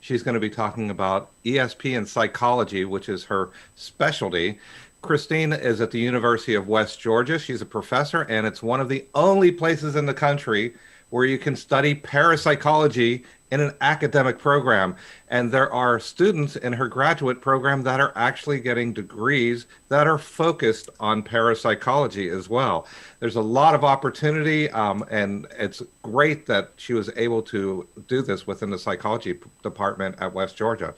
She's going to be talking about ESP and psychology, which is her specialty. Christine is at the University of West Georgia. She's a professor, and it's one of the only places in the country where you can study parapsychology in an academic program. And there are students in her graduate program that are actually getting degrees that are focused on parapsychology as well. There's a lot of opportunity, and it's great that she was able to do this within the psychology department at West Georgia.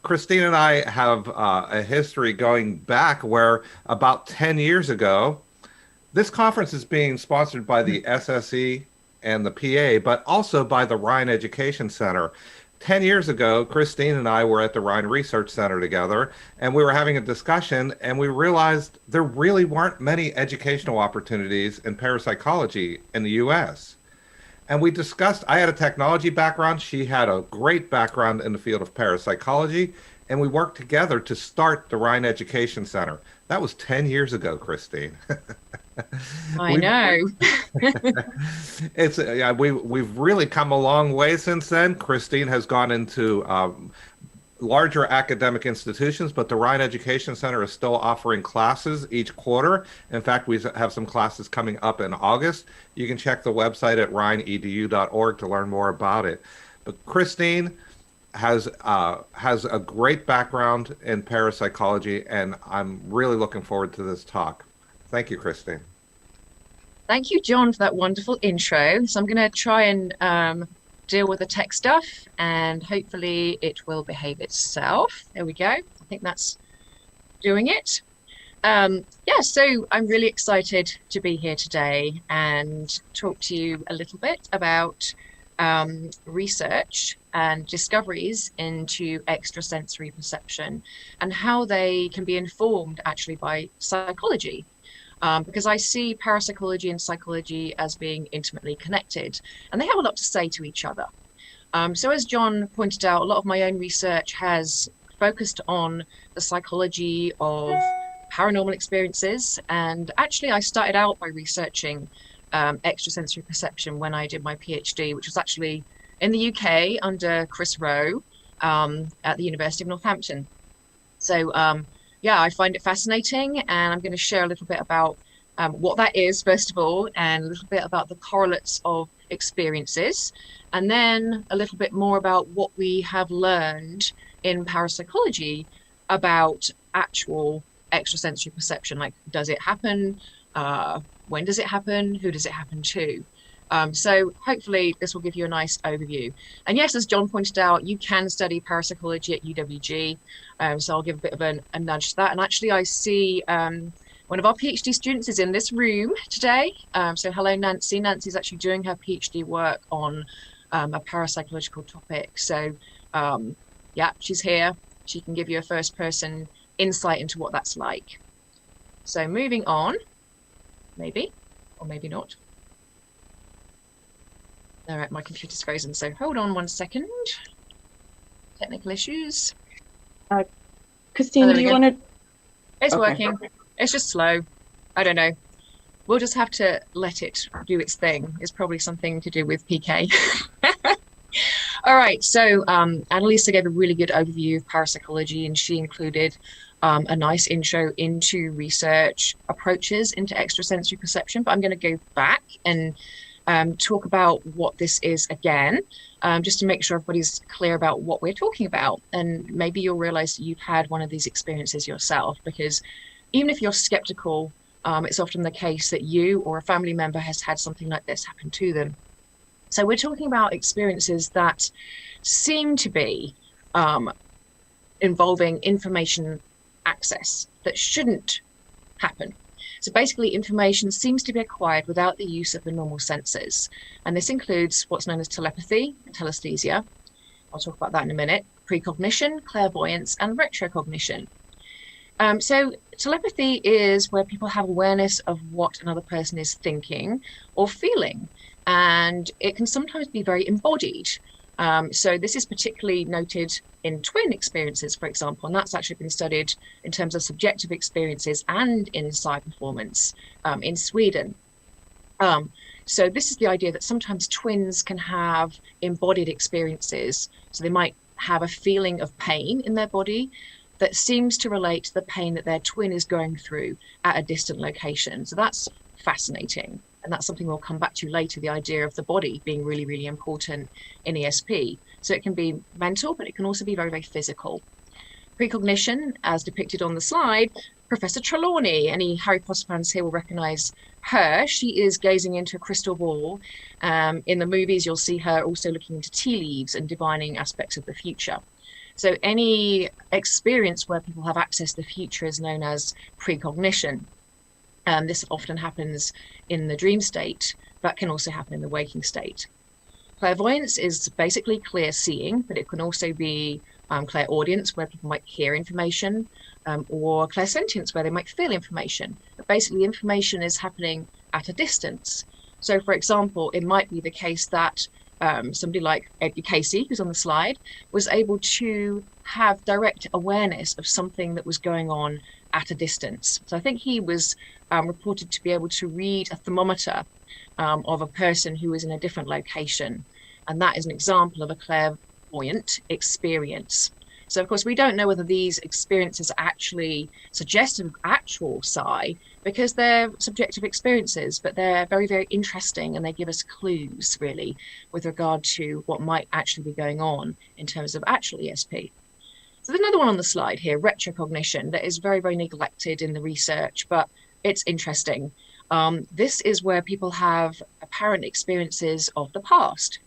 Christine and I have a history going back where about 10 years ago, this conference is being sponsored by the SSE and the PA, but also by the Rhine Education Center. 10 years ago, Christine and I were at the Rhine Research Center together, and we were having a discussion, and we realized there really weren't many educational opportunities in parapsychology in the US. And we discussed, I had a technology background, she had a great background in the field of parapsychology, and we worked together to start the Rhine Education Center. That was 10 years ago, Christine. I We've know. it's yeah, we've really come a long way since then. Christine has gone into larger academic institutions, but the Rhine Education Center is still offering classes each quarter. In fact, we have some classes coming up in August. You can check the website at rhineedu.org to learn more about it. But Christine has a great background in parapsychology, and I'm really looking forward to this talk. Thank you, Christine. Thank you, John, for that wonderful intro. So I'm going to try and deal with the tech stuff, and hopefully it will behave itself. There we go. I think that's doing it. Yeah, so I'm really excited to be here today and talk to you a little bit about research and discoveries into extrasensory perception and how they can be informed actually by psychology. Because I see parapsychology and psychology as being intimately connected, and they have a lot to say to each other. So as John pointed out, a lot of my own research has focused on the psychology of paranormal experiences. And actually, I started out by researching extrasensory perception when I did my PhD, which was actually in the UK under Chris Rowe at the University of Northampton. So yeah, I find it fascinating, and I'm going to share a little bit about what that is, first of all, and a little bit about the correlates of experiences, and then a little bit more about what we have learned in parapsychology about actual extrasensory perception. Like, does it happen? When does it happen? Who does it happen to? So hopefully this will give you a nice overview. And yes, as John pointed out, you can study parapsychology at UWG. So I'll give a bit of a nudge to that. And actually I see one of our PhD students is in this room today. So hello, Nancy. Nancy's actually doing her PhD work on a parapsychological topic. So yeah, she's here. She can give you a first person insight into what that's like. So moving on, maybe, or maybe not. All right, my computer's frozen, so hold on one second. Technical issues. Uh, Oh, Christine, there do we you go. want to? It's Okay. working. It's just slow. I don't know. We'll just have to let it do its thing. It's probably something to do with PK. All right, so Annalisa gave a really good overview of parapsychology, and she included a nice intro into research approaches into extrasensory perception. But I'm going to go back and talk about what this is again, just to make sure everybody's clear about what we're talking about. And maybe you'll realize that you've had one of these experiences yourself, because even if you're skeptical, it's often the case that you or a family member has had something like this happen to them. So we're talking about experiences that seem to be involving information access that shouldn't happen. So basically, information seems to be acquired without the use of the normal senses. And this includes what's known as telepathy, telesthesia. I'll talk about that in a minute. Precognition, clairvoyance, and retrocognition. So telepathy is where people have awareness of what another person is thinking or feeling. And it can sometimes be very embodied. So this is particularly noted in twin experiences, for example, and that's actually been studied in terms of subjective experiences and in psi performance in Sweden. Um, so this is the idea that sometimes twins can have embodied experiences. So they might have a feeling of pain in their body that seems to relate to the pain that their twin is going through at a distant location. So that's fascinating. And that's something we'll come back to later, the idea of the body being really, really important in ESP. So it can be mental, but it can also be very, very physical. Precognition, as depicted on the slide, Professor Trelawney. Any Harry Potter fans here will recognize her. She is gazing into a crystal ball. In the movies, you'll see her also looking into tea leaves and divining aspects of the future. So any experience where people have access to the future is known as precognition. This often happens in the dream state, but can also happen in the waking state. Clairvoyance is basically clear seeing, but it can also be clairaudience, where people might hear information, or clairsentience, where they might feel information. But basically, information is happening at a distance. So, for example, it might be the case that somebody like Edgar Casey, who's on the slide, was able to have direct awareness of something that was going on at a distance. So I think he was reported to be able to read a thermometer of a person who was in a different location. And that is an example of a clairvoyant experience. So, of course, we don't know whether these experiences are actually suggestive of actual psi because they're subjective experiences, but they're very, very interesting and they give us clues, really, with regard to what might actually be going on in terms of actual ESP. So there's another one on the slide here, retrocognition, that is very, very neglected in the research, but it's interesting. This is where people have apparent experiences of the past.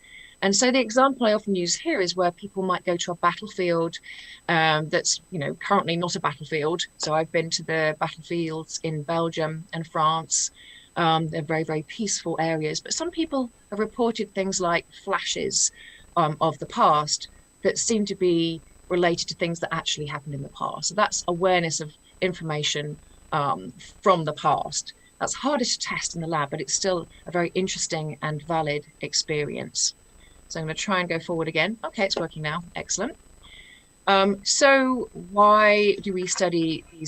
And so the example I often use here is where people might go to a battlefield that's, currently not a battlefield. So I've been to the battlefields in Belgium and France. They're very, very peaceful areas. But some people have reported things like flashes of the past that seem to be related to things that actually happened in the past. So that's awareness of information from the past. That's harder to test in the lab, but it's still a very interesting and valid experience. So I'm going to try and go forward again. Okay, it's working now. Excellent. So why do we study these